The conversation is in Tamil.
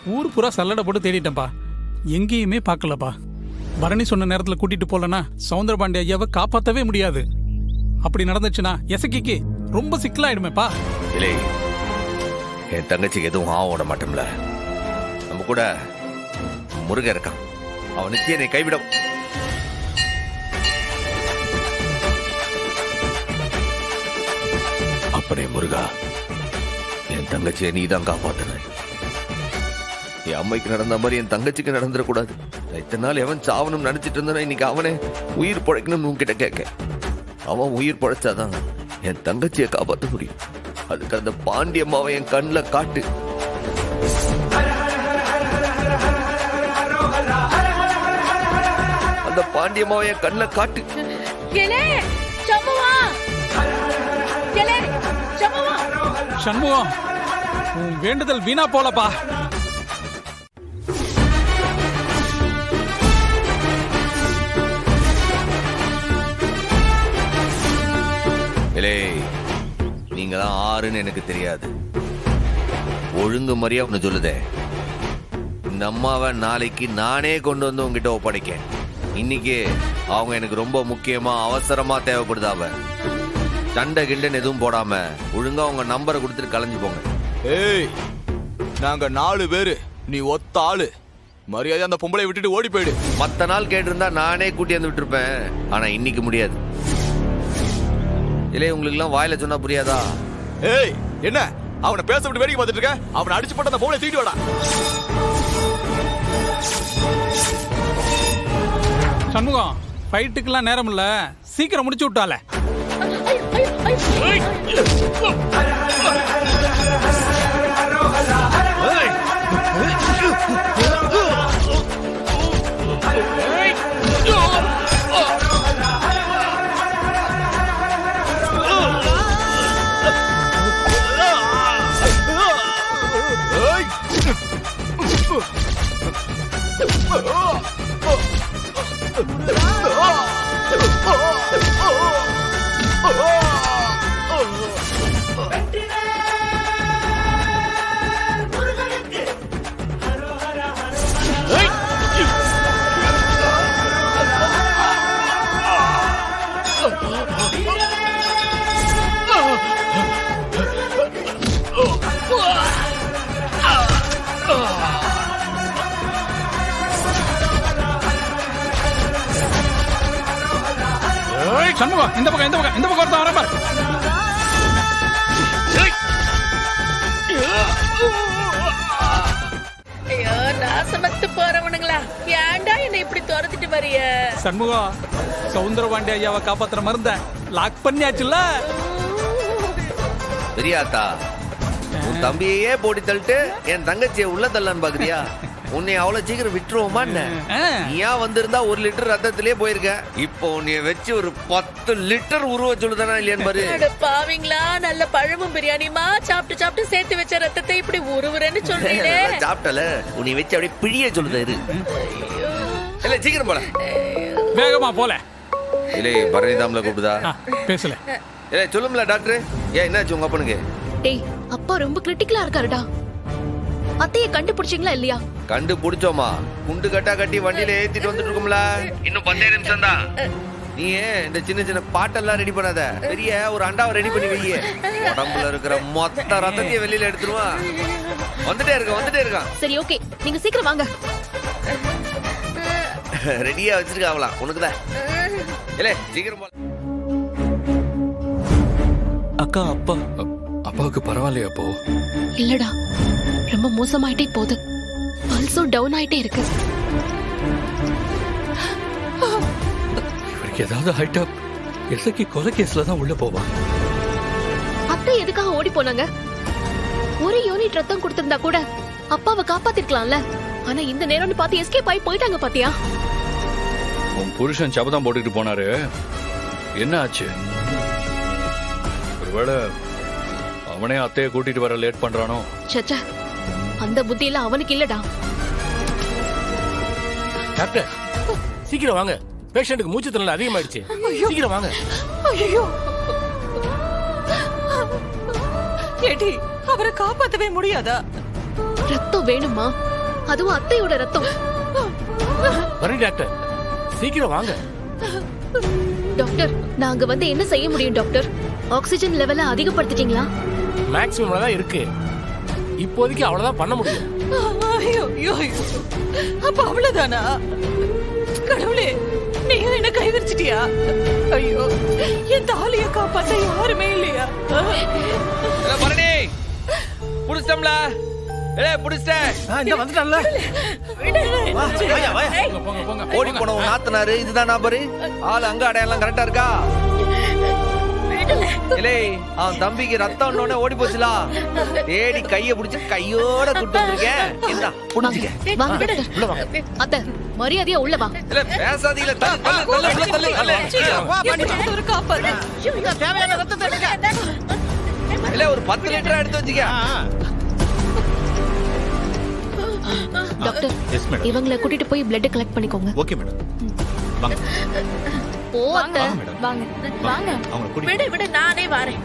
ஊர் பூரா சல்லடை போட்டு தேடிட்டேன்ப்பா, எங்கேயுமே பார்க்கலப்பா. பரணி சொன்ன நேரத்துல கூட்டிட்டு போலனா சவுந்தரபாண்டி ஐயாவை காப்பாத்தவே முடியாது. அப்படி நடந்துச்சுன்னா எசக்கிக்கு ரொம்ப சிக்கலாயிடுமேப்பா. இல்லை, என் தங்கச்சிக்கு எதுவும் ஆக மாட்டோம்ல. நம்ம கூட முருகன் இருக்கான், அவன் நிச்சயம் என்னை கைவிட. அப்படியே முருகா, என் தங்கச்சியை நீ தான் காப்பாத்துன. என் அம்மைக்கு நடந்த மாதிரி என் தங்கச்சிக்கு நடந்துடக்கூடாது. இத்தனை நாள் எவன் சாவணும் நினைச்சிட்டு இருந்தா, இன்னைக்கு அவனே உயிர் பழைக்கணும்னு உன்கிட்ட கேட்க. அவன் உயிர் பழைச்சாதான் என் தங்கச்சியை காப்பாற்ற முடியும். அதுக்கு அந்த பாண்டியம்மாவை என் கண்ணில் காட்டு. அந்த பாண்டியம்மாவை என் கண்ணில் காட்டு. சண்முகம், உன் வேண்டுதல் வீணா போலப்பா. நீங்க தான் ஆறுன்னு எனக்கு தெரியாது. ஒழுங்கு மாதிரியா ஒண்ணு சொல்லுதே. இந்த அம்மாவை நாளைக்கு நானே கொண்டு வந்து உங்ககிட்ட ஒப்படைக்க. இன்னைக்கு அவங்க எனக்கு ரொம்ப முக்கியமா அவசரமா தேவைப்படுதாவ. சண்டை கிண்டன்னு எதுவும் போடாம ஒழுங்கா உங்க நம்பரை கொடுத்துட்டு கலைஞ்சு போங்க. ஏய், நாங்க 4 பேரு, நீ ஒத்த ஆளு. மரியாதை அந்த பொம்பளை விட்டுட்டு ஓடி போயிடு. மத்த நாள் கேட்டிருந்தா நானே கூட்டி வந்து விட்டுருப்பேன். ஆனா இன்னைக்கு முடியாது. இல்லையே, உங்களுக்கு எல்லாம் வாயில சொன்னா புரியாதா? ஏய், என்ன அவனை பேச விட்டு வேடிக்கை பார்த்துட்டு இருக்க? அவனை அடிச்சு போட்டு அந்த பொம்பளை தூக்கிட்டு வாடா. சண்முகம், ஃபைட்டுக்கெல்லாம் நேரம் இல்ல, சீக்கிரம் முடிச்சு விட்டால. சண்முகம், இந்த பக்கம் ஒருத்தன் வர பாரு. ஐயோ, நாசமத்து போறவனுங்களா, ஏன்டா என்ன இப்படி துரத்திட்டு வரிய? சண்முகம், சவுந்தரபாண்டி ஐயாவை காப்பாத்துற மருந்த லாக் பண்ணியாச்சுல்ல. பெரியாத்தா, உன் தம்பியே போட்டி தள்ளிட்டு என் தங்கச்சியை உள்ள தள்ளன்னு பாக்குறியா? உன்னை அவ்வளவு சீக்கிரம் விட்டுருவோமா? நீயா வந்திருந்தா 1 லிட்டர் ரத்தத்திலே போயிருக்க. இப்போ உன்னைய வச்சு ஒரு 10 லிட்டர் உருவ சொல்லுதானா இல்லையான்னு பாரு. பாவீங்களா, நல்ல பழமும் பிரியாணிமா சாப்பிட்டு சேர்த்து வச்ச ரத்தத்தை இப்படி உருவுறேன்னு சொல்றீங்களே. சாப்பிட்டல, உன்னை வச்சு அப்படியே பிழிய சொல்லுதாரு. இல்ல, சீக்கிரம் போல, வேகமா போல. இல்ல, பரணிதாம்ல கூப்பிடுதா? பேசல. இல்ல, சொல்லும்ல டாக்டர். ஏன் என்னாச்சு உங்க அப்பனுக்கு? டேய், அப்பா ரொம்ப கிரிட்டிக்கலா இருக்காருடா. அத்தைய கண்டுபிடிச்சீங்களா இல்லையா? கண்டுபிடிச்சோமா, குண்டு கட்டா கட்டி வண்டியில ஏத்திட்டு வந்துட்டு இருக்கோம்ல. இன்னும் 10 நிமிஷம் தான். நீ இந்த சின்ன பாட்டெல்லாம் ரெடி பண்ணாத, பெரிய ஒரு அண்டாவை ரெடி பண்ணி வையே. உடம்புல இருக்கிற மொத்த ரத்தத்தையும் வெளியில எடுத்துருவான். வந்துட்டே இருக்கான். சரி, ஓகே, நீங்க சீக்கிரம் வாங்க. ரெடியா வச்சிருக்காவலாம் உனக்குதான். இல்ல, சீக்கிரம் போல. அக்கா, அப்பாவுக்கு பரவாயில்லையா? அப்போ இல்லடா, ரொம்ப மோசமாயிட்டே போகுது. பல்ஸும் டவுன் ஆயிட்டே இருக்கு. இவருக்கு ஏதாவது ஆயிட்டா எசக்கி கொலை கேஸ்ல தான் உள்ள போவா. அத்தை எதுக்காக ஓடி போனாங்க? ஒரு யூனிட் ரத்தம் கொடுத்திருந்தா கூட அப்பாவை காப்பாத்திருக்கலாம்ல. ஆனா இந்த நேரம்னு பார்த்து எஸ்கேப் ஆகி போயிட்டாங்க பாத்தியா? உன் புருஷன் சபதம் போட்டுக்கிட்டு போனாரு, என்ன ஆச்சு? ஒருவேளை அவனே அத்தையை கூட்டிட்டு வர லேட் பண்றானோ? சச்சா, அந்த புத்தியில அவனுக்கு இல்லடா. டாக்டர், சீக்கிரம் வாங்க. பேஷண்ட்டுக்கு மூச்சு திணறல் அதிகமாயிடுச்சு. சீக்கிரம் வாங்க. ஐயோ, ஏடி, அவரை காப்பாத்தவே முடியாதா? ரத்தம் வேணுமா? அதுவும் அத்தையோட ரத்தம். வரேன் டாக்டர், சீக்கிரம் வாங்க. டாக்டர், நாங்க வந்து என்ன செய்ய முடியும் டாக்டர்? ஆக்சிஜன் லெவலை அதிகப்படுத்திட்டீங்களா? மேக்ஸிமம்ல தான் இருக்கு. இப்போதைக்கு அவ்வளவுதான் பண்ண முடியும். ஐயோ ஐயோ ஐயோ. அப்ப அவ்வளவுதானா? கடவுளே, நீ என்ன கை விரிச்சிட்டியா? ஐயோ, என் தாலிய காப்பாத்த யாருமே இல்லையா? பரணி புடிச்சிட்டோம்ல. புடிச்சிட்டேன். இந்த வந்துட்டல்ல. போங்க போங்க ஓடி போன உன் நாத்தனாரு இதுதான் நபரு. ஆள் அங்க அடையாளம் கரெக்டா இருக்கா? இல்லே, அவன் தம்பிக்கு ரத்தம் ஓடி போச்சுலா. தேடி கைய புடிச்சு கையோட கூட்டு வந்திருக்கேன். என்ன புடிச்சுக்க. வாங்க டாக்டர். உள்ள வாங்க. அத்தை, மரியாதையா உள்ள வா. இல்ல பேசாதீங்கள. ஒரு காப்பாத்து. இல்ல ஒரு 10 லிட்டர் எடுத்து வச்சுக்க. டாக்டர், இவங்களை கூட்டிட்டு போய் பிளட் கலெக்ட் பண்ணிக்கோங்க. Okay madam. வாங்க ஓ அத்தை. மேடம். வாங்க வாங்க. அவங்களை கூட்டிட்டு விடு விடு, நானே வரேன்.